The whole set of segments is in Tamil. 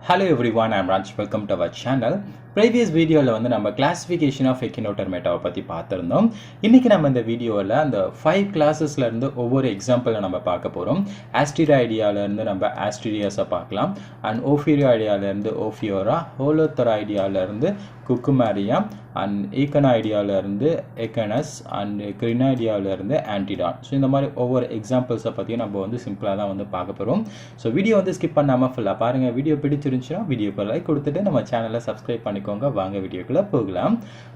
Hello everyone, I am Raj. Welcome to our channel. Previous video la வந்து நம்ம classification of Echinodermata பத்தி பார்த்திருந்தோம். இன்னைக்கு நம்ம இந்த வீடியோல அந்த 5 கிளாसेसல இருந்து ஒவ்வொரு எக்ஸாம்பிள நம்ம பார்க்க போறோம். Asteriaல இருந்து நம்ம Asterias பார்க்கலாம் and Ophiura இருந்து Ophiura, Holothuriaல இருந்து Cucumaria and Echinodermata இருந்து Echinus and Crinoidea இருந்து Antedon. So இந்த மாதிரி ஒவ்வொரு எக்ஸாம்பிள்ஸ் பத்தி நம்ம வந்து சிம்பிளா தான் வந்து பார்க்க போறோம். So வீடியோ வந்து ஸ்கிப் பண்ணாம ஃபுல்லா பாருங்க. வீடியோ பிடிச்சிருந்துச்சுனா வீடியோக்கு லைக் கொடுத்துட்டு நம்ம சேனலை சப்ஸ்கிரைப் பண்ணிக்கோங்க. வாங்க வீடியோக்குள்ள போகலாம்.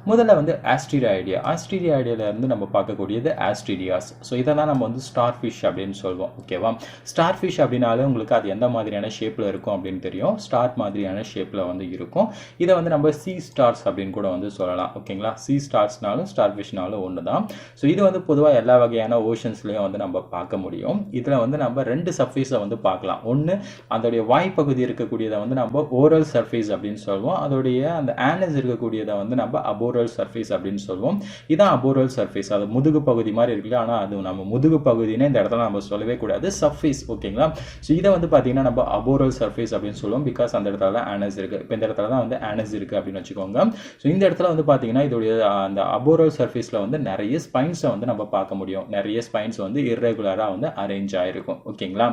முதல்ல வந்து ஆஸ்டீரியால இருந்து நம்ம பார்க்கக்கூடியது ஆஸ்டீரியாஸ். ஸோ இதை தான் நம்ம வந்து ஸ்டார் ஃபிஷ் அப்படின்னு சொல்லுவோம். ஓகேவா, ஸ்டார் ஃபிஷ் அப்படின்னாலே உங்களுக்கு அது எந்த மாதிரியான ஷேப்பில் இருக்கும் அப்படின்னு தெரியும். ஸ்டார் மாதிரியான ஷேப்பில் வந்து இருக்கும். இதை வந்து நம்ம சி ஸ்டார்ஸ் அப்படின்னு கூட வந்து சொல்லலாம். ஓகேங்களா, சி ஸ்டார்ஸ்னாலும் ஸ்டார் ஃபிஷ்னாலும் ஒன்று தான். ஸோ இது வந்து பொதுவாக எல்லா வகையான ஓஷன்ஸ்லையும் வந்து நம்ம பார்க்க முடியும். இதில் வந்து நம்ம ரெண்டு சர்ஃபேஸை வந்து பார்க்கலாம். ஒன்று அதோடைய வாய்ப்பகுதி இருக்கக்கூடியதை வந்து நம்ம ஓரல் சர்ஃபேஸ் அப்படின்னு சொல்லுவோம். அதோடைய அந்த ஆனஸ் இருக்கக்கூடியதை வந்து நம்ம அபோரல் சர்ஃபேஸ் அப்படின்னு சொல்லுவோம். இதான் அபோரல் சர்ஃபேஸ். அது முதுகு பகுதி மாதிரி இருக்குல்ல, ஆனால் அது நம்ம முதுகு பகுதின்னு இந்த இடத்துல நம்ம சொல்லவே கூடாது, சர்ஃபேஸ். ஓகேங்களா, ஸோ இதை வந்து பார்த்தீங்கன்னா நம்ம அபோரல் சர்ஃபேஸ் அப்படின்னு சொல்லுவோம். பிகாஸ் அந்த இடத்துல ஆனஸ் இருக்கு. இப்போ இந்த இடத்துல தான் வந்து ஆனஸ் இருக்கு அப்படின்னு வச்சுக்கோங்க. ஸோ இந்த இடத்துல வந்து பார்த்தீங்கன்னா இதோடைய அந்த அபோரல் சர்ஃபேஸில் வந்து நிறைய ஸ்பைன்ஸை வந்து நம்ம பார்க்க முடியும். நிறைய ஸ்பைன்ஸ் வந்து இர்ரெகுலராக வந்து அரேஞ்ச் ஆகிருக்கும். ஓகேங்களா,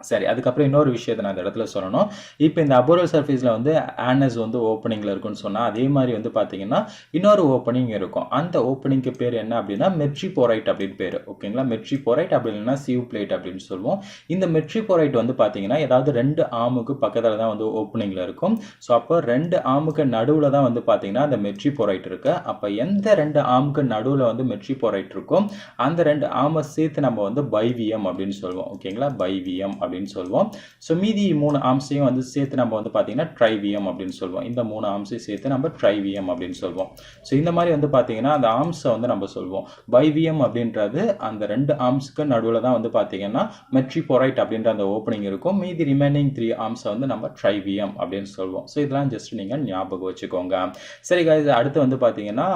சரி. அதுக்கப்புறம் இன்னொரு விஷயத்தை நான் இந்த இடத்துல சொல்லணும். இப்போ இந்த அபோரல் சர்ஃபேஸில் வந்து ஆனஸ் வந்து ஓப்பனிங்கில் இருக்குன்னு சொன்னால், அதே மாதிரி வந்து பார்த்தீங்கன்னா இன்னொரு ஓப்பனிங் இருக்கும். அந்த ஓப்பனிங்க்கு பேர் என்ன அப்படின்னா மெட்ரிபோரைட் அப்படின்னு பேர். ஓகேங்களா, மெட்ரிபோரைட் அப்படி இல்லைன்னா சிவ் பிளேட் அப்படின்னு சொல்லுவோம். இந்த மெட்ரிபோரைட் வந்து பார்த்தீங்கன்னா ஏதாவது ரெண்டு ஆமுக்கு பக்கத்தில் தான் வந்து ஓப்பனிங்கில் இருக்கும். ஸோ அப்போ ரெண்டு ஆமுக்கு நடுவில் தான் வந்து பார்த்தீங்கன்னா அந்த மெட்ரிபோரைட் இருக்கு. அப்போ எந்த ரெண்டு ஆமுக்கு நடுவில் வந்து மெட்ரிபோரைட் இருக்கும் அந்த ரெண்டு ஆமை சேர்த்து நம்ம வந்து பைவியம் அப்படின்னு சொல்லுவோம். ஓகேங்களா, பைவியம் அப்படின்னு சொல்லுவோம். ஸோ மீதி மூணு ஆம்ஸையும் வந்து சேர்த்து நம்ம வந்து பார்த்தீங்கன்னா ட்ரைவியம் அப்படின்னு சொல்லுவோம். இந்த மூணு ஆம்ஸையும் சேர்த்து நம்ம ட்ரைவியம் அப்படின்னு சொல்லுவோம். ஸோ இந்த மாதிரி வந்து பார்த்தீங்கன்னா அந்த ஆம்ஸை வந்து நம்ம சொல்லுவோம். பைவியம் அப்படின்றது அந்த ரெண்டு ஆம்ஸுக்கு நடுவில் தான் வந்து பார்த்தீங்கன்னா மெட்ரிபோரைட் அப்படின்ற அந்த ஓப்பனிங் இருக்கும். மீதி ரிமைனிங் 3 ஆம்ஸை வந்து நம்ம ட்ரைவியம் அப்படின்னு சொல்லுவோம். ஸோ இதெல்லாம் ஜஸ்ட் நீங்கள் ஞாபகம் வச்சுக்கோங்க. சரி guys, அடுத்து வந்து பார்த்தீங்கன்னா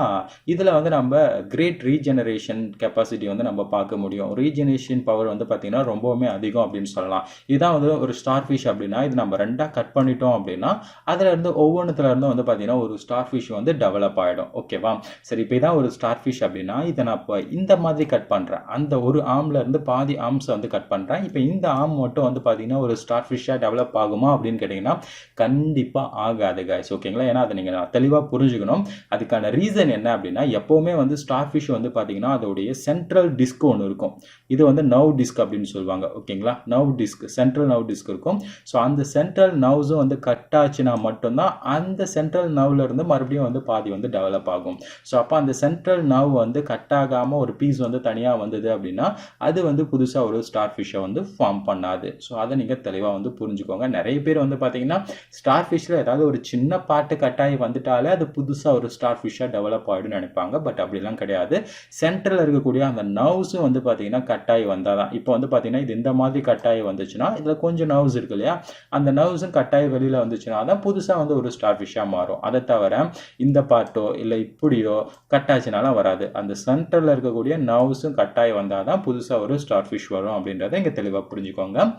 இதில் வந்து நம்ம கிரேட் ரீஜெனரேஷன் கெப்பாசிட்டி வந்து நம்ம பார்க்க முடியும். ரீஜெனரேஷன் பவர் வந்து பார்த்தீங்கன்னா ரொம்பவுமே அதிகம் அப்படின்னு சொல்லலாம். இதுதான் வந்து ஒரு ஸ்டார் ஃபிஷ் அப்படின்னா இது நம்ம ரெண்டா கட் பண்ணிட்டோம் அப்படின்னா அதுல இருந்து ஒவ்வொன்றுத்துல இருந்து வந்து பார்த்தீங்கன்னா ஒரு ஸ்டார் ஃபிஷ் வந்து டெவலப் ஆகிடும். ஓகேவா, சரி. இப்போ இதான் ஒரு ஸ்டார் ஃபிஷ் அப்படின்னா இதை நான் இப்போ இந்த மாதிரி கட் பண்ணுறேன். அந்த ஒரு ஆம்ல இருந்து பாதி ஆம்ஸை வந்து கட் பண்ணுறேன். இப்போ இந்த ஆம் மட்டும் வந்து பார்த்தீங்கன்னா ஒரு ஸ்டார் ஃபிஷ்ஷாக டெவலப் ஆகுமா அப்படின்னு கேட்டிங்கன்னா கண்டிப்பாக ஆகாது guys. ஓகேங்களா, ஏன்னா அதை நீங்கள் தெளிவாக புரிஞ்சுக்கணும். அதுக்கான ரீசன் என்ன அப்படின்னா எப்போவுமே வந்து ஸ்டார் ஃபிஷ் வந்து பார்த்தீங்கன்னா அதோடைய சென்ட்ரல் டிஸ்க் ஒன்று இருக்கும். இது வந்து நர்வ் டிஸ்க் அப்படின்னு சொல்லுவாங்க. ஓகேங்களா, nerve disk, central nerve disk இருக்கும். ஸோ அந்த சென்ட்ரல் நர்வ்ஸும் வந்து கட் ஆச்சுன்னா மட்டும்தான் அந்த சென்ட்ரல் நர்வ்ல இருந்து மறுபடியும் வந்து பாதி வந்து டெவலப் ஆகும். ஸோ அப்போ அந்த சென்ட்ரல் நர்வ் வந்து கட் ஆகாமல் ஒரு பீஸ் வந்து தனியாக வந்தது அப்படின்னா அது வந்து புதுசாக ஒரு ஸ்டார் ஃபிஷ்ஷை வந்து ஃபார்ம் பண்ணாது. ஸோ அதை நீங்கள் தெளிவாக வந்து புரிஞ்சுக்கோங்க. நிறைய பேர் வந்து பார்த்தீங்கன்னா ஸ்டார் ஃபிஷ்ஷில் ஏதாவது ஒரு சின்ன பாட்டு கட்டாயி வந்துட்டாலே அது புதுசாக ஒரு ஸ்டார் ஃபிஷ்ஷாக டெவலப் ஆகிடும்னு நினைப்பாங்க. பட் அப்படிலாம் கிடையாது. சென்ட்ரலில் இருக்கக்கூடிய அந்த நர்வ்ஸும் வந்து பார்த்தீங்கன்னா கட்டாயி வந்தால் தான். இப்போ வந்து பார்த்தீங்கன்னா இது இந்த மாதிரி கட்டாயி வந்துச்சுன்னா இதில் கொஞ்சம் நர்வ்ஸ் இருக்கு இல்லையா, அந்த நர்வ்ஸும் கட்டாய வெளியில் வந்துச்சுன்னா தான் புதுசாக வந்து ஒரு ஸ்டார் ஃபிஷ்ஷாக மாறும். அதை தவிர இந்த பாட்டோ இல்லை இப்படியோ கட்டாச்சுனாலும் வராது. அந்த சென்டரில் இருக்கக்கூடிய நர்வ்ஸும் கட்டாயம் வந்தால் தான் புதுசாக ஒரு ஸ்டார் ஃபிஷ் வரும் அப்படின்றத இங்கே தெளிவாக புரிஞ்சுக்கோங்க.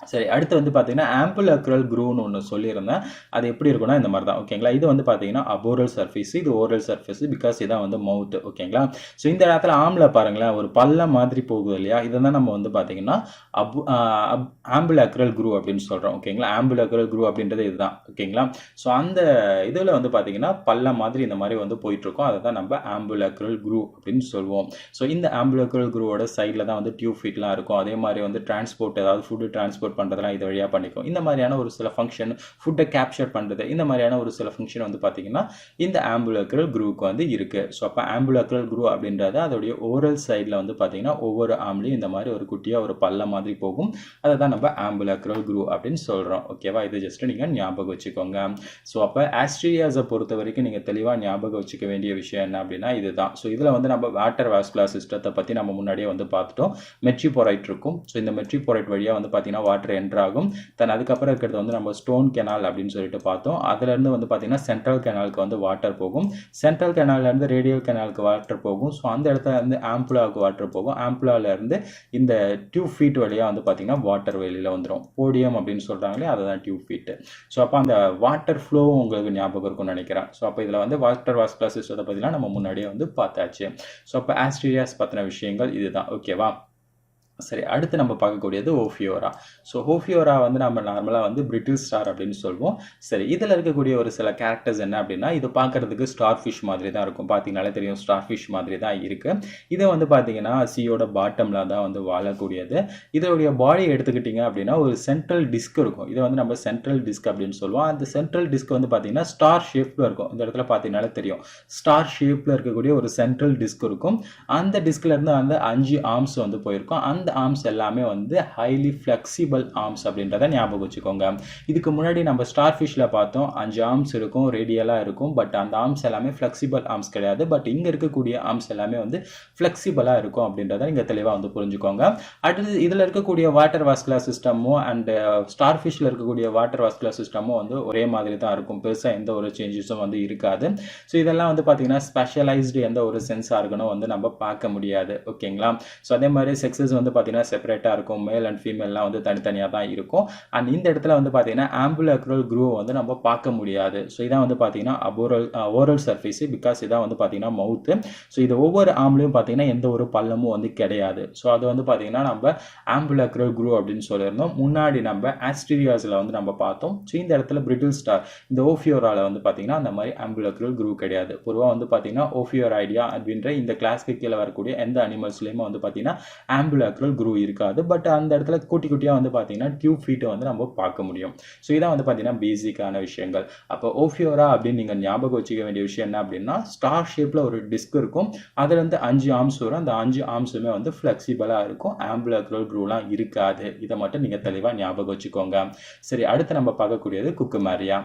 சரி, அடுத்து வந்து பார்த்தீங்கன்னா ஆம்பிளக்ரல் க்ரூன்னு ஒன்று சொல்லியிருந்தேன். அது எப்படி இருக்குன்னா இந்த மாதிரி தான். ஓகேங்களா, இது வந்து பார்த்தீங்கன்னா அபோரல் சர்ஃபேஸ், இது ஓரல் சர்ஃபேஸ். பிகாஸ் இதான் வந்து மவுத். ஓகேங்களா, ஸோ இந்த இடத்துல ஆம்ல பாருங்களேன் ஒரு பல்ல மாதிரி போகுது இல்லையா, இதை தான் நம்ம வந்து பார்த்தீங்கன்னா ஆம்பிளக்ரல் க்ரூ அப்படின்னு சொல்கிறோம். ஓகேங்களா, ஆம்பிளக்ரல் க்ரூ அப்படின்றது இதுதான். ஓகேங்களா, ஸோ அந்த இதில் வந்து பார்த்தீங்கன்னா பல்ல மாதிரி இந்த மாதிரி வந்து போயிட்டுருக்கோம். அதை தான் நம்ம ஆம்பிளக்ரல் க்ரூ அப்படின்னு சொல்லுவோம். ஸோ இந்த ஆம்பிளக்ரல் க்ரூவோட சைடில் தான் வந்து டியூப் ஃபீட்லாம் இருக்கும். அதே மாதிரி வந்து டிரான்ஸ்போர்ட், ஏதாவது ஃபுட்டு டிரான்ஸ்போர்ட் பண்றதெல்லாம் இது வழியா பண்ணிக்கும். இந்த மாதிரியான ஒரு சில ஃபங்க்ஷன், ஃபுட்டை கேப்சர் பண்றது, இந்த மாதிரியான ஒரு சில ஃபங்க்ஷன் வந்து பார்த்தீங்கன்னா இந்த ஆம்பிளக்ரல் க்ரூக்கு வந்து இருக்கு. ஸோ அப்போ ஆம்பிளக்ரல் க்ரூ அப்படின்றது அதோடைய ஓரல் சைடில் வந்து பார்த்தீங்கன்னா ஒவ்வொரு ஆம்லையும் இந்த மாதிரி ஒரு குட்டியாக ஒரு பல்ல மாதிரி போகும். அதை தான் நம்ம ஆம்பிளக்ரல் க்ரூ அப்படின்னு சொல்கிறோம். ஓகேவா, இது ஜஸ்ட் நீங்கள் ஞாபகம் வச்சுக்கோங்க. ஸோ அப்போ ஆஸ்ட்ரியாஸை பொறுத்த வரைக்கும் நீங்கள் தெளிவாக ஞாபகம் வச்சுக்க வேண்டிய விஷயம் என்ன அப்படின்னா இதுதான். ஸோ இதில் வந்து நம்ம வாட்டர் வாஸ்குலர் சிஸ்டத்தை பற்றி நம்ம முன்னாடியே வந்து பார்த்துட்டோம். மெட்ரிபோரைட் இருக்கும். ஸோ இந்த மெட்ரிபோரைட் வழியாக வந்து பார்த்தீங்கன்னா வாட்டர் என்டர் ஆகும். தென் அதுக்கப்புறம் இருக்கிறது வந்து நம்ம ஸ்டோன் கெனால் அப்படின்னு சொல்லிட்டு பார்த்தோம். அதுலேருந்து வந்து பார்த்தீங்கன்னா சென்ட்ரல் கெனாலுக்கு வந்து வாட்டர் போகும். சென்ட்ரல் கெனால்லேருந்து ரேடியல் கெனாலுக்கு வாட்டர் போகும். ஸோ அந்த இடத்துல இருந்து ஆம்புலாவுக்கு வாட்டர் போகும். ஆம்புலாவிலேருந்து இந்த டியூப் ஃபீட் வழியாக வந்து பார்த்தீங்கன்னா வாட்டர் வெளியில் வந்துடும். போடியம் அப்படின்னு சொல்கிறாங்களே அதுதான் டியூப் ஃபீட்டு. ஸோ அப்போ அந்த வாட்டர் ஃப்ளோ உங்களுக்கு ஞாபகம் இருக்கும்னு நினைக்கிறேன். ஸோ அப்போ இதில் வந்து வாட்டர் வாஸ்குலர் சிஸ்டத்தை பற்றிலாம் நம்ம முன்னாடியே வந்து பார்த்தாச்சு. ஸோ அப்போ ஆஸ்டீரியாஸ் பற்றின விஷயங்கள் இதுதான். ஓகேவா? சரி, அடுத்து நம்ம பார்க்கக்கூடியது ஓஃபியோரா. ஸோ ஓஃபியோரா வந்து நம்ம நார்மலாக வந்து பிரிட்டில் ஸ்டார் அப்படின்னு சொல்லுவோம். சரி, இதில் இருக்கக்கூடிய ஒரு சில கேரக்டர்ஸ் என்ன அப்படின்னா, இது பார்க்குறதுக்கு ஸ்டார் ஃபிஷ் மாதிரி தான் இருக்கும். பார்த்தீங்கனாலே தெரியும் ஸ்டார் ஃபிஷ் மாதிரி தான் இருக்குது. இதை வந்து பார்த்தீங்கன்னா சீயோட பாட்டமில் தான் வந்து வாழக்கூடியது. இதோடைய பாடி எடுத்துக்கிட்டிங்க அப்படின்னா ஒரு சென்ட்ரல் டிஸ்க் இருக்கும். இதை வந்து நம்ம சென்ட்ரல் டிஸ்க் அப்படின்னு சொல்லுவோம். அந்த சென்ட்ரல் டிஸ்க் வந்து பார்த்தீங்கன்னா ஸ்டார் ஷேப்பில் இருக்கும். இந்த இடத்துல பார்த்தீங்கனாலே தெரியும் ஸ்டார் ஷேப்பில் இருக்கக்கூடிய ஒரு சென்ட்ரல் டிஸ்க் இருக்கும். அந்த டிஸ்க்லேருந்து அந்த 5 ஆர்ம்ஸ் வந்து போயிருக்கும். அந்த ஆர்ம்ஸ் எல்லாமே வந்து ஹைலி ஃப்ளெக்சிபிள் ஆர்ம்ஸ் அப்படின்றத ஞாபகம் வச்சுக்கோங்க. இதுக்கு முன்னாடி நம்ம ஸ்டார் ஃபிஷ்ல பார்த்தோம் 5 ஆர்ம்ஸ் இருக்கும், ரேடியலாக இருக்கும். பட் அந்த ஆர்ம்ஸ் எல்லாமே ஃப்ளெக்சிபிள் ஆர்ம்ஸ் கிடையாது. பட் இங்கே இருக்கக்கூடிய ஆர்ம்ஸ் எல்லாமே வந்து ஃப்ளெக்சிபிளாக இருக்கும் அப்படின்றத நீங்கள் தெளிவாக வந்து புரிஞ்சுக்கோங்க. அடுத்து இதில் இருக்கக்கூடிய வாட்டர் வாஸ்குலர் சிஸ்டமும் அண்ட் ஸ்டார் ஃபிஷ்ல இருக்கக்கூடிய வாட்டர் வாஸ்குலர் சிஸ்டமும் வந்து ஒரே மாதிரி தான் இருக்கும். பெருசாக எந்த ஒரு சேஞ்சஸும் வந்து இருக்காது. ஸோ இதெல்லாம் வந்து பார்த்தீங்கன்னா ஸ்பெஷலைஸ்டு எந்த ஒரு சென்ஸ் ஆர்கனும் வந்து நம்ம பார்க்க முடியாது. ஓகேங்களா? ஸோ அதே மாதிரி செக்ஸஸ் வந்து பார்த்தீங்கன்னா செப்பரேட்டாக இருக்கும். மேல் அண்ட் ஃபீமேல்லாம் வந்து தனித்தனியாக தான் இருக்கும். அண்ட் இந்த இடத்துல வந்து பார்த்தீங்கன்னா ஆம்புலக்ரல் க்ரூவ் வந்து நம்ம பார்க்க முடியாது. ஸோ இதான் வந்து பார்த்தீங்கன்னா ஓரல் சர்ஃபேஸ். பிகாஸ் இதான் வந்து பார்த்தீங்கன்னா மவுத்து. ஸோ இது ஒவ்வொரு ஆம்லையும் பார்த்தீங்கன்னா எந்த ஒரு பள்ளமும் வந்து கிடையாது. ஸோ அது வந்து பார்த்தீங்கன்னா நம்ம ஆம்புலக்ரல் க்ரூவ் அப்படின்னு சொல்லியிருந்தோம். முன்னாடி நம்ம ஆஸ்டீரியாஸில் வந்து நம்ம பார்த்தோம். ஸோ இந்த இடத்துல பிரிட்டில் ஸ்டார் இந்த ஓஃபியோராவில் வந்து பார்த்தீங்கன்னா அந்த மாதிரி ஆம்புலக்ரல் க்ரூவ் கிடையாது. பொதுவாக வந்து பார்த்தீங்கன்னா ஓஃபியோரைடியா அப்படின்ற இந்த கிளாஸ்க்கு கீழே வரக்கூடிய எந்த அனிமல்ஸ்லையுமே வந்து பார்த்தீங்கன்னா ஆம்புலக்ரல் க்ரூ இருக்காது. பட் அந்த இடத்துல குட்டி குட்டியாக வந்து பார்த்தீங்கன்னா டியூப் ஃபீட்டை வந்து நம்ம பார்க்க முடியும். ஸோ இதான் வந்து பார்த்தீங்கன்னா பேசிக்கான விஷயங்கள். அப்போ ஓஃபியோரா அப்படின்னு நீங்கள் ஞாபகம் வச்சுக்க வேண்டிய விஷயம் என்ன அப்படின்னா, ஸ்டார் ஷேப்பில் ஒரு டிஸ்க் இருக்கும். அதில் வந்து 5 ஆர்ம்ஸ் வரும். அந்த 5 ஆர்ம்ஸுமே வந்து ஃப்ளெக்சிபிளாக இருக்கும். ஆம்புலக்ரல் க்ரூலாம் இருக்காது. இதை மட்டும் நீங்கள் தெளிவாக ஞாபகம் வச்சுக்கோங்க. சரி, அடுத்து நம்ம பார்க்கக்கூடியது குக்குமாரியா.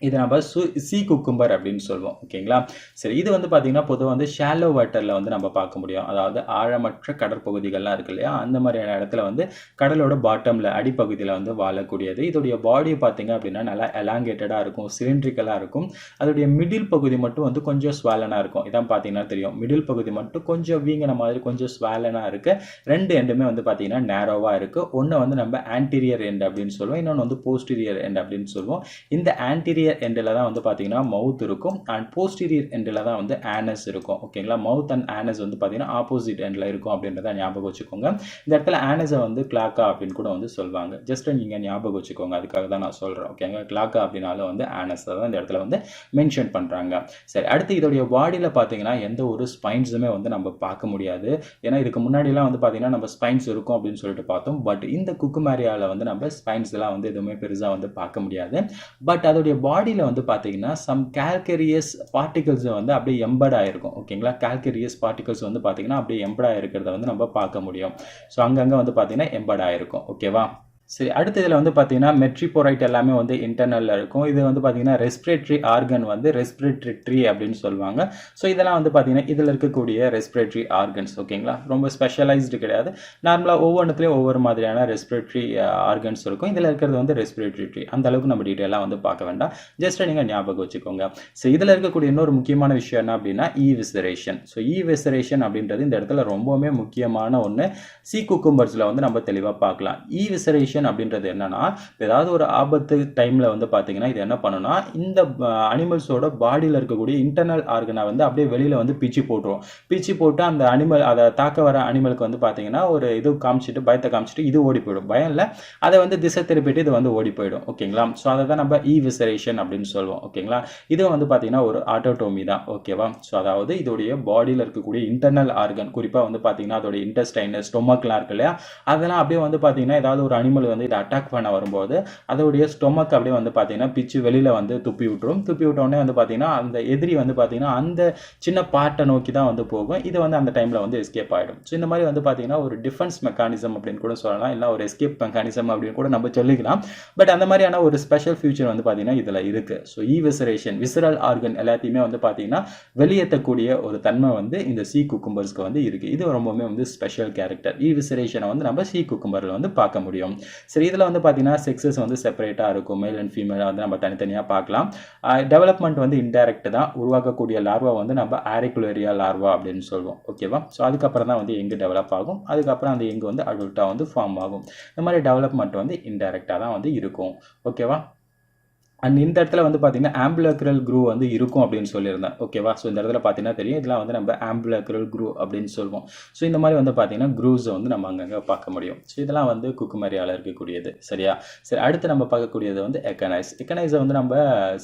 இது நம்ம சி குக்கும்பர் அப்படின்னு சொல்லுவோம். ஓகேங்களா? சரி, இது வந்து பார்த்தீங்கன்னா பொதுவாக வந்து ஷாலோ வாட்டரில் வந்து நம்ம பார்க்க முடியும். அதாவது ஆழமற்ற கடற்பகுதிகள்லாம் இருக்கு இல்லையா, அந்த மாதிரியான இடத்துல வந்து கடலோட பாட்டமில் அடிப்பகுதியில் வந்து வாழக்கூடியது. இதோடைய பாடி பார்த்தீங்க அப்படின்னா நல்லா எலாங்கேட்டடாக இருக்கும், சிலிண்ட்ரிக்கலாக இருக்கும். அதோடைய மிடில் பகுதி மட்டும் வந்து கொஞ்சம் ஸ்வாலனாக இருக்கும். இதான் பார்த்தீங்கன்னா தெரியும், மிடில் பகுதி மட்டும் கொஞ்சம் வீங்கின மாதிரி கொஞ்சம் ஸ்வாலனாக இருக்குது. 2 எண்டுமே வந்து பார்த்தீங்கன்னா நேரோவாக இருக்குது. ஒன்று வந்து நம்ம ஆன்டீரியர் எண்ட் அப்படின்னு சொல்லுவோம், இன்னொன்று வந்து போஸ்டீரியர் எண்ட் அப்படின்னு சொல்லுவோம். இந்த ஆன்டீரியர் எண்டில் தான் வந்து பார்த்தீங்கன்னா மவுத் இருக்கும். அண்ட் போஸ்டீரியர் எண்டில் தான் வந்து ஆனஸ் இருக்கும். ஓகேங்களா? மவுத் அண்ட் ஆனஸ் வந்து பார்த்தீங்கன்னா ஆப்போசிட் எண்டில் இருக்கும் அப்படின்றத ஞாபகம் வச்சுக்கோங்க. இந்த இடத்துல ஆனஸை வந்து கிளாக்கா அப்படின்னு கூட வந்து சொல்லுவாங்க. ஜஸ்ட் நீங்கள் ஞாபகம் வச்சுக்கோங்க, அதுக்காக தான் நான் சொல்கிறேன். ஓகேங்க? கிளாக்கா அப்படின்னாலும் வந்து ஆனஸை தான் இந்த இடத்துல வந்து மென்ஷன் பண்ணுறாங்க. சரி, அடுத்து இதோடைய பாடியில் பார்த்தீங்கன்னா எந்த ஒரு ஸ்பைன்ஸுமே வந்து நம்ம பார்க்க முடியாது. ஏன்னா இதுக்கு முன்னாடிலாம் வந்து பார்த்தீங்கன்னா நம்ம ஸ்பைன்ஸ் இருக்கும் அப்படின்னு சொல்லிட்டு பார்த்தோம். பட் இந்த குக்குமாரியாவில் வந்து நம்ம ஸ்பைன்ஸ் எல்லாம் வந்து எதுவுமே பெருசாக வந்து பார்க்க முடியாது. பட் அதோடைய பாடியில் வந்து பார்த்தீங்கன்னா சம் கால்கேரியஸ் பார்ட்டிகல்ஸ் வந்து அப்படியே எம்பட் ஆகிருக்கும். ஓகேங்களா? கால்கேரியஸ் பார்ட்டிகல்ஸ் வந்து பார்த்தீங்கன்னா அப்படியே எம்பட் ஆகிருக்கிறத வந்து நம்ம பார்க்க முடியும். ஸோ அங்கங்கே வந்து பார்த்தீங்கன்னா எம்பட் ஆகிருக்கும். ஓகேவா? சரி, அடுத்த இதில் வந்து பார்த்தீங்கன்னா மெட்ரிபோரைட் எல்லாமே வந்து இன்டர்னலில் இருக்கும். இது வந்து பார்த்தீங்கன்னா ரெஸ்பிரேட்டரி ஆர்கன் வந்து ரெஸ்பிரேட்டரி ட்ரீ அப்படின்னு சொல்லுவாங்க. ஸோ இதெல்லாம் வந்து பார்த்தீங்கன்னா இதில் இருக்கக்கூடிய ரெஸ்பிரேட்டரி ஆர்கன்ஸ். ஓகேங்களா? ரொம்ப ஸ்பெஷலைஸ்டு கிடையாது. நார்மலாக ஒவ்வொன்றுத்துலேயும் ஒவ்வொரு மாதிரியான ரெஸ்பிரேட்டரி ஆர்கன்ஸ் இருக்கும். இதில் இருக்கிறது வந்து ரெஸ்பிரேட்டரி ட்ரீ. அந்த அளவுக்கு நம்ம டீட்டெயிலாக வந்து பார்க்க வேண்டாம். ஜஸ்ட் நீங்கள் ஞாபகம் வச்சுக்கோங்க. ஸோ இதில் இருக்கக்கூடிய இன்னொரு முக்கியமான விஷயம் என்ன அப்படின்னா ஈவிசரேஷன். ஸோ ஈவிசரேஷன் அப்படின்றது இந்த இடத்துல ரொம்பவுமே முக்கியமான ஒன்று. சி குக்கும்பர்ஸில் வந்து நம்ம தெளிவாக பார்க்கலாம். ஈவிசரேஷன் அப்படின்றது என்னன்னா, ஏதாவது ஒரு ஆபத்து டைம்ல வந்து பாத்தீங்கன்னா இது என்ன பண்ணுனா, இந்த அனிமல்ஸோட பாடியில இருக்கக்கூடிய இன்டர்னல் ஆர்கனை வந்து அப்படியே வெளியில வந்து பிச்சு போட்டுரும். பிச்சு போட்டு அந்த அனிமல் அதை தாக்க வர அனிமலுக்கு வந்து பாத்தீங்கன்னா ஒரு இது காமிச்சிட்டு பயத்தை காமிச்சிட்டு இது ஓடி போயிடும். பயம் இல்லை, அதை வந்து திசை திருப்பிட்டு இது வந்து ஓடி போயிடும். ஓகேங்களா? ஸோ அதை தான் நம்ம ஈவிசரேஷன் அப்படின்னு சொல்லுவோம். ஓகேங்களா? இது வந்து பாத்தீங்கன்னா ஒரு ஆட்டோடோமி தான். ஓகேவா? ஸோ அதாவது இதோடைய பாடியில் இருக்கக்கூடிய இன்டர்னல் ஆர்கன், குறிப்பாக வந்து பாத்தீங்கன்னா அதோட இன்டெஸ்டைன் ஸ்டொமக்லாம் இருக்கு இல்லையா, அதெல்லாம் அப்படியே வந்து பாத்தீங்கன்னா ஏதாவது ஒரு அனிமல் வந்து இதை அட்டாக் பண்ண வரும்போது அதோடைய ஸ்டொமக் அப்படியே வந்து பார்த்தீங்கன்னா பிச்சு வெளியில் வந்து துப்பி விட்டுரும். துப்பி விட்டோடனே வந்து பார்த்தீங்கன்னா அந்த எதிரி வந்து பார்த்தீங்கன்னா அந்த சின்ன பார்ட்டை நோக்கி தான் வந்து போகும். இது வந்து அந்த டைமில் வந்து எஸ்கேப் ஆகிடும். ஸோ இந்த மாதிரி வந்து பார்த்தீங்கன்னா ஒரு டிஃபென்ஸ் மெக்கானிசம் அப்படின்னு கூட சொல்லலாம், இல்லை ஒரு எஸ்கேப் மெக்கானிசம் அப்படின்னு கூட நம்ம சொல்லிக்கலாம். பட் அந்த மாதிரியான ஒரு ஸ்பெஷல் ஃபியூச்சர் வந்து பார்த்தீங்கன்னா இதில் இருக்குது. ஸோ ஈவிசரேஷன், விசரல் ஆர்கன் எல்லாத்தையுமே வந்து பார்த்தீங்கன்னா வெளியேற்றக்கூடிய ஒரு தன்மை வந்து இந்த சி குக்கும்பர்ஸ்க்கு வந்து இருக்குது. இது ரொம்பவுமே வந்து ஸ்பெஷல் கேரக்டர். ஈவிசரேஷனை வந்து நம்ம சி குக்கும்பரில் வந்து பார்க்க முடியும். சரி, இதில் வந்து பார்த்தீங்கன்னா செக்ஸஸ் வந்து செப்பரேட்டாக இருக்கும். மேல் அண்ட் ஃபீமேலை வந்து நம்ம தனித்தனியாக பார்க்கலாம். டெவலப்மெண்ட் வந்து இன்டைரக்ட் தான். உருவாக்கக்கூடிய லார்வா வந்து நம்ம ஆரிகுலேரியா லார்வா அப்படின்னு சொல்லுவோம். ஓகேவா? ஸோ அதுக்கப்புறம் தான் வந்து எங்கு டெவலப் ஆகும். அதுக்கப்புறம் அந்த எங்கு வந்து அடல்ட்டாக வந்து ஃபார்ம் ஆகும். இந்த மாதிரி டெவலப்மெண்ட் வந்து இன்டைரக்டாக தான் வந்து இருக்கும். ஓகேவா? அண்ட் இந்த இடத்துல வந்து பார்த்தீங்கன்னா ஆம்புலக்ரல் க்ரூ வந்து இருக்கும் அப்படின்னு சொல்லியிருந்தேன். ஓகேவா? ஸோ இந்த இடத்துல பார்த்தீங்கன்னா தெரியும், இதெல்லாம் வந்து நம்ம ஆம்புலக்ரல் க்ரூ அப்படின்னு சொல்லுவோம். ஸோ இந்த மாதிரி வந்து பார்த்தீங்கன்னா க்ரூஸை வந்து நம்ம அங்கங்கே பார்க்க முடியும். ஸோ இதெல்லாம் வந்து குக்குமரியால் இருக்கக்கூடியது. சரியா? சரி, அடுத்து நம்ம பார்க்கக்கூடியது வந்து எக்கனைஸ். எக்கனைஸை வந்து நம்ம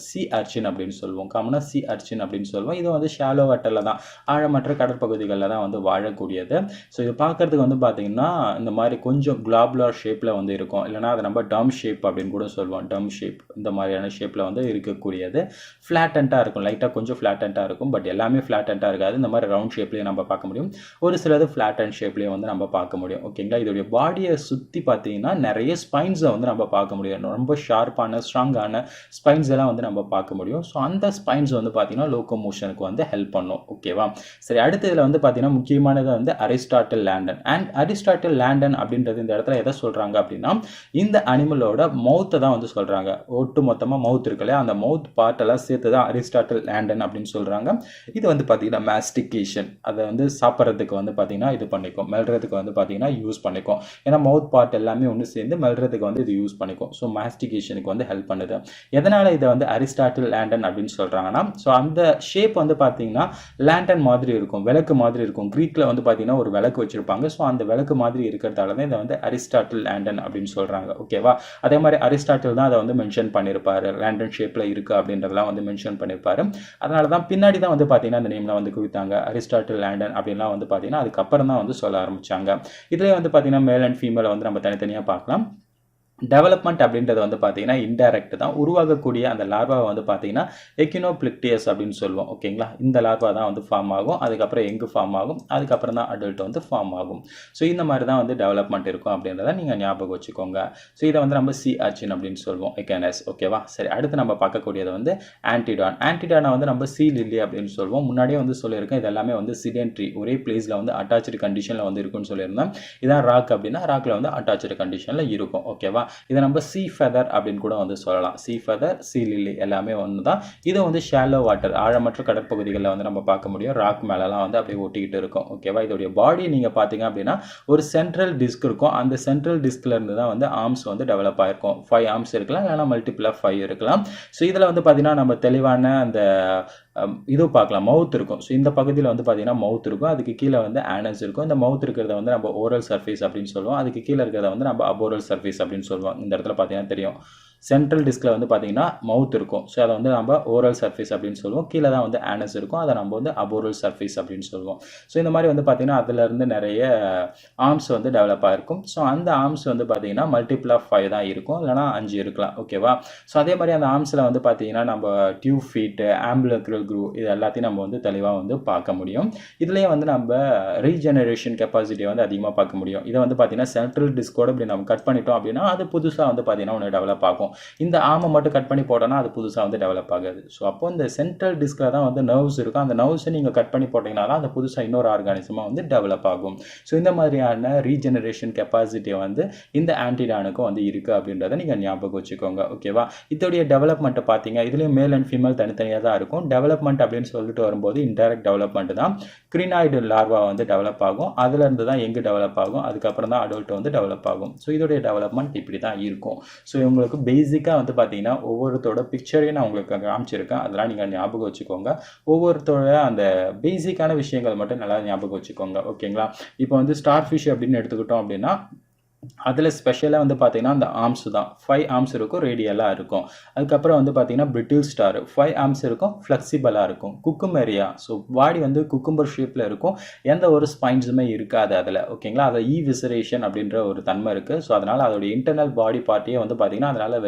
சி அர்ச்சின் அப்படின்னு சொல்லுவோம். காமனாக சி அர்ச்சின் அப்படின்னு சொல்லுவோம். இது வந்து ஷாலோ வாட்டரில் தான், ஆழமற்ற கடற்பகுதிகளில் தான் வந்து வாழக்கூடியது. ஸோ இது பார்க்கறதுக்கு வந்து பார்த்தீங்கன்னா இந்த மாதிரி கொஞ்சம் குளாபுலர் ஷேப்பில் வந்து இருக்கும். இல்லைனா அதை நம்ம டம் ஷேப் அப்படின்னு கூட சொல்லுவோம். டம் ஷேப் இந்த மாதிரியான ஷேப்பில் வந்து இருக்கக்கூடியது. ஃப்ளாட்டண்டாக இருக்கும், லைட்டாக கொஞ்சம் ஃப்ளாட்டண்டாக இருக்கும். பட் எல்லாமே ஃப்ளாட்டண்டாக இருக்காது. இந்த மாதிரி ரவுண்ட் ஷேப்லேயே நம்ம பார்க்க முடியும். ஒரு சிலது ஃப்ளாட் அண்ட் ஷேப்லேயே வந்து நம்ம பார்க்க முடியும். ஓகேங்களா? இதோடைய பாடியை சுற்றி பார்த்தீங்கன்னா நிறைய ஸ்பைன்ஸை வந்து நம்ம பார்க்க முடியும். ரொம்ப ஷார்ப்பான ஸ்ட்ராங்கான ஸ்பைன்ஸ் எல்லாம் வந்து நம்ம பார்க்க முடியும். ஸோ அந்த ஸ்பைன்ஸ் வந்து பார்த்தீங்கன்னா லோகோமோஷனுக்கு வந்து ஹெல்ப் பண்ணும். ஓகேவா? சரி, அடுத்து இதில் வந்து பார்த்தீங்கன்னா முக்கியமானது வந்து Aristotle lantern. And Aristotle lantern அப்படின்றது இந்த இடத்துல எதை சொல்கிறாங்க அப்படின்னா, இந்த அனிமலோட மவுத்தை தான் வந்து சொல்கிறாங்க. ஒட்டு மொத்தமாக மவுத் இருக்குல்ல, அந்த மவுத் பார்ட் எல்லாம் சேர்த்து தான் அரிஸ்டாட்டில் லேண்டன் அப்படின்னு சொல்கிறாங்க. இது வந்து பார்த்தீங்கன்னா மாஸ்டிகேஷன், அதை வந்து சாப்பிட்றதுக்கு வந்து பார்த்தீங்கன்னா இது பண்ணிக்கும், மெல்றதுக்கு வந்து பார்த்தீங்கன்னா யூஸ் பண்ணிக்கும். ஏன்னா மவுத் பார்ட் எல்லாமே ஒன்று சேர்ந்து மெல்றதுக்கு வந்து இது யூஸ் பண்ணிக்கும். ஸோ மாஸ்டிகேஷனுக்கு வந்து ஹெல்ப் பண்ணுது. எதனால் இதை வந்து அரிஸ்டாட்டில் லேண்டன் அப்படின்னு சொல்கிறாங்கன்னா, ஸோ அந்த ஷேப் வந்து பார்த்தீங்கன்னா லேண்டன் மாதிரி இருக்கும், விளக்கு மாதிரி இருக்கும். க்ரீக்கில் வந்து பார்த்தீங்கன்னா ஒரு விளக்கு வச்சுருப்பாங்க. ஸோ அந்த விளக்கு மாதிரி இருக்கிறதால தான் இதை வந்து அரிஸ்டாட்டில் லேண்டன் அப்படின்னு சொல்கிறாங்க. ஓகேவா? அதே மாதிரி அரிஸ்டாட்டில் தான் அதை வந்து மென்ஷன் பண்ணியிருப்பாரு, லேண்டன் ஷேப்பில் இருக்குது அப்படின்றதெல்லாம் வந்து மென்ஷன் பண்ணியிருப்பாரு. அதனால தான் பின்னாடி தான் வந்து பார்த்தீங்கன்னா அந்த நேம்லாம் வந்து கொடுத்தாங்க, அரிஸ்டாட்டில் லேண்டன் அப்படின்லாம் வந்து பார்த்தீங்கன்னா அதுக்கப்புறம் தான் வந்து சொல்ல ஆரம்பித்தாங்க. இதுலேயே வந்து பார்த்தீங்கன்னா மேல் அண்ட் ஃபீமேலை வந்து நம்ம தனித்தனியாக பார்க்கலாம். டெவலப்மெண்ட் அப்படின்றது வந்து பார்த்தீங்கன்னா இன்டைரக்ட் தான். உருவாகக்கூடிய அந்த லார்வாவை வந்து பார்த்தீங்கன்னா எக்கினோப்ளிக்டியஸ் அப்படின்னு சொல்லுவோம். ஓகேங்களா? இந்த லார்வா தான் வந்து ஃபார்ம் ஆகும். அதுக்கப்புறம் எங்கு ஃபார்ம் ஆகும். அதுக்கப்புறம் தான் அடல்ட் வந்து ஃபார்ம் ஆகும். ஸோ இந்த மாதிரி தான் வந்து டெவலப்மெண்ட் இருக்கும் அப்படின்றத நீங்கள் ஞாபகம் வச்சுக்கோங்க. ஸோ இதை வந்து நம்ம சி அர்ச்சின் அப்படின்னு சொல்லுவோம், எக்கனைஸ். ஓகேவா? சரி, அடுத்து நம்ம பார்க்கக்கூடியது வந்து ஆன்டிடான். ஆன்டிடானை வந்து நம்ம சி லில்லி அப்படின்னு சொல்லுவோம். முன்னாடியே வந்து சொல்லியிருக்கேன், இது எல்லாமே வந்து சிடென்ட்ரி, ஒரே பிளேஸில் வந்து அட்டாச்சு கண்டிஷனில் வந்து இருக்குன்னு சொல்லியிருந்தேன். இதான் ராக் அப்படின்னா ராக்கில் வந்து அட்டாச்சு கண்டிஷனில் இருக்கும். ஓகேவா? இதை நம்ம சி ஃபெதர் அப்படின்னு கூட வந்து சொல்லலாம். சி ஃபெதர், சி லில்லி எல்லாமே ஒன்று தான். இது வந்து ஷாலோ வாட்டர், ஆழமற்ற கடற்பகுதிகளில் வந்து நம்ம பார்க்க முடியும். ராக் மேலெலாம் வந்து அப்படியே ஒட்டிக்கிட்டு இருக்கும். ஓகேவா? இதோடைய பாடி நீங்கள் பார்த்தீங்க அப்படின்னா ஒரு சென்ட்ரல் டிஸ்க் இருக்கும். அந்த சென்ட்ரல் டிஸ்கில் இருந்து தான் வந்து ஆர்ம்ஸ் வந்து டெவலப் ஆகிருக்கும். 5 ஆர்ம்ஸ் இருக்கலாம், இல்லைனா மல்டிபிள் ஆஃப் 5 இருக்கலாம். ஸோ இதில் வந்து பார்த்தீங்கன்னா நம்ம தெளிவான அந்த இது பார்க்கலாம், மவுத் இருக்கும். ஸோ இந்த பகுதியில் வந்து பார்த்தீங்கன்னா மவுத் இருக்கும், அதுக்கு கீழே வந்து ஆனஸ் இருக்கும். இந்த மவுத் இருக்கிறத வந்து நம்ம ஓரல் சர்ஃபேஸ் அப்படின்னு சொல்லுவோம். அதுக்கு கீழே இருக்கிறத வந்து நம்ம அபோரல் சர்ஃபேஸ் அப்படின்னு சொல்லுவோம். இந்த இடத்துல பார்த்தீங்கன்னா தெரியும், சென்ட்ரல் டிஸ்கில் வந்து பார்த்தீங்கன்னா மவுத் இருக்கும். ஸோ அதை வந்து நம்ம ஓரல் சர்ஃபேஸ் அப்படின்னு சொல்லுவோம். கீழே தான் வந்து ஆனஸ் இருக்கும், அதை நம்ம வந்து அபோரல் சர்ஃபேஸ் அப்படின்னு சொல்லுவோம். ஸோ இந்த மாதிரி வந்து பார்த்தீங்கன்னா அதிலிருந்து நிறைய ஆர்ம்ஸ் வந்து டெவலப் ஆகிருக்கும். ஸோ அந்த ஆர்ம்ஸ் வந்து பார்த்தீங்கன்னா மல்டிபிள் ஆஃப் 5 தான் இருக்கும், இல்லைனா 5 இருக்கலாம். ஓகேவா? ஸோ அதே மாதிரி அந்த ஆர்ம்ஸில் வந்து பார்த்தீங்கன்னா நம்ம டியூப் ஃபீட்டு, ஆம்புலக்ரல் க்ரூ, இது எல்லாத்தையும் நம்ம வந்து தெளிவாக வந்து பார்க்க முடியும். இதுலேயே வந்து நம்ம ரீஜெனரேஷன் கெப்பாசிட்டியை வந்து அதிகமாக பார்க்க முடியும். இதை வந்து பார்த்தீங்கன்னா சென்ட்ரல் டிஸ்கோட இப்படி நம்ம கட் பண்ணிட்டோம் அப்படின்னா அது புதுசாக வந்து பார்த்தீங்கன்னா ஒன்று டெவலப் ஆகும். இந்த ஆர்மை மட்டும் கட் பண்ணி போட்டோம்னா அது புதுசாக வந்து டெவலப் ஆகாது. ஸோ அப்போ இந்த சென்ட்ரல் டிஸ்கில் தான் வந்து நர்வ்ஸ் இருக்கும். அந்த நர்வ்ஸை நீங்கள் கட் பண்ணி போட்டிங்கன்னா தான் அந்த புதுசாக இன்னொரு ஆர்கானிசமாக வந்து டெவலப் ஆகும். ஸோ இந்த மாதிரியான ரீஜெனரேஷன் கெப்பாசிட்டியை வந்து இந்த ஆன்டிடானுக்கும் வந்து இருக்குது அப்படின்றத நீங்கள் ஞாபகம் வச்சுக்கோங்க. ஓகேவா? இதோடைய டெவலப்மெண்ட்டை பார்த்தீங்க, இதுலேயும் மேல் அண்ட் ஃபீமேல் தனித்தனியாக தான் இருக்கும். டெவலப்மெண்ட் அப்படின்னு சொல்லிட்டு வரும்போது இன்டைரக்ட் டெவலப்மெண்ட் தான். கிரினாய்டு லார்வா வந்து டெவலப் ஆகும், அதுலேருந்து தான் எங்கு டெவலப் ஆகும், அதுக்கப்புறம் தான் அடல்ட் வந்து டெவலப் ஆகும். ஸோ இதோடைய டெவலப்மெண்ட் இப்படி தான் இருக்கும். ஸோ உங்களுக்கு பேசிக்காக வந்து பார்த்தீங்கன்னா ஒவ்வொருத்தோட பிக்சரையும் நான் உங்களுக்கு காமிச்சிருக்கேன், அதெல்லாம் நீங்கள் ஞாபகம் வச்சுக்கோங்க. ஒவ்வொருத்தோட அந்த பேசிக்கான விஷயங்கள் மட்டும் நல்லா ஞாபகம் வச்சுக்கோங்க. ஓகேங்களா? இப்போ வந்து ஸ்டார் ஃபிஷ் அப்படின்னு எடுத்துக்கிட்டோம் அப்படின்னா அதில் ஸ்பெஷலாக வந்து பார்த்தீங்கன்னா அந்த ஆர்ம்ஸ் தான் 5 ஆர்ம்ஸ் இருக்கும், ரேடியலாக இருக்கும். அதுக்கப்புறம் வந்து பார்த்தீங்கன்னா பிரிட்டில் ஸ்டார் 5 ஆர்ம்ஸ் இருக்கும், ஃப்ளெக்சிபிளாக இருக்கும். குக்குமேரியா, ஸோ பாடி வந்து குக்கும்பர் ஷேப்பில் இருக்கும், எந்த ஒரு ஸ்பைன்ஸுமே இருக்காது அதில். ஓகேங்களா? அதை ஈவிசரேஷன் அப்படின்ற ஒரு தன்மை இருக்குது. ஸோ அதனால் அதோடைய இன்டர்னல் பாடி பார்ட்டியே வந்து பார்த்தீங்கன்னா அதனால்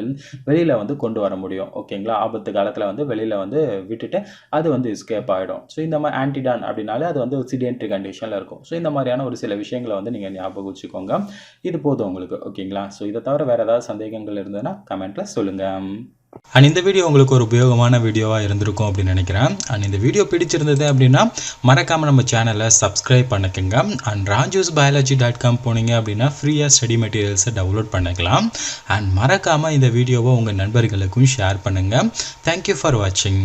வெளியில் வந்து கொண்டு வர முடியும். ஓகேங்களா? ஆபத்து காலத்தில் வந்து வெளியில் வந்து விட்டுட்டு அது வந்து எஸ்கேப் ஆகிடும். ஸோ இந்த மாதிரி ஆன்டிடான் அப்படின்னாலே அது வந்து சிடென்ட்ரி கண்டிஷனில் இருக்கும். ஸோ இந்த மாதிரியான ஒரு சில விஷயங்களை வந்து நீங்கள் ஞாபகம் வச்சுக்கோங்க. இது போதும் உங்களுக்கு. ஓகேங்களா? ஸோ இதை தவிர வேறு ஏதாவது சந்தேகங்கள் இருந்ததுன்னா கமெண்ட்டில் சொல்லுங்கள். அண்ட் இந்த வீடியோ உங்களுக்கு ஒரு உபயோகமான வீடியோவாக இருந்திருக்கும் அப்படின்னு நினைக்கிறேன். அண்ட் இந்த வீடியோ பிடிச்சிருந்தது அப்படின்னா மறக்காமல் நம்ம சேனலை சப்ஸ்கிரைப் பண்ணிக்கோங்க. அண்ட் rajusbiology.com போனீங்க அப்படின்னா ஃப்ரீயாக ஸ்டடி மெட்டீரியல்ஸை டவுன்லோட் பண்ணிக்கலாம். அண்ட் மறக்காமல் இந்த வீடியோவை உங்கள் நண்பர்களுக்கும் ஷேர் பண்ணுங்கள். தேங்க்யூ ஃபார் வாட்சிங்.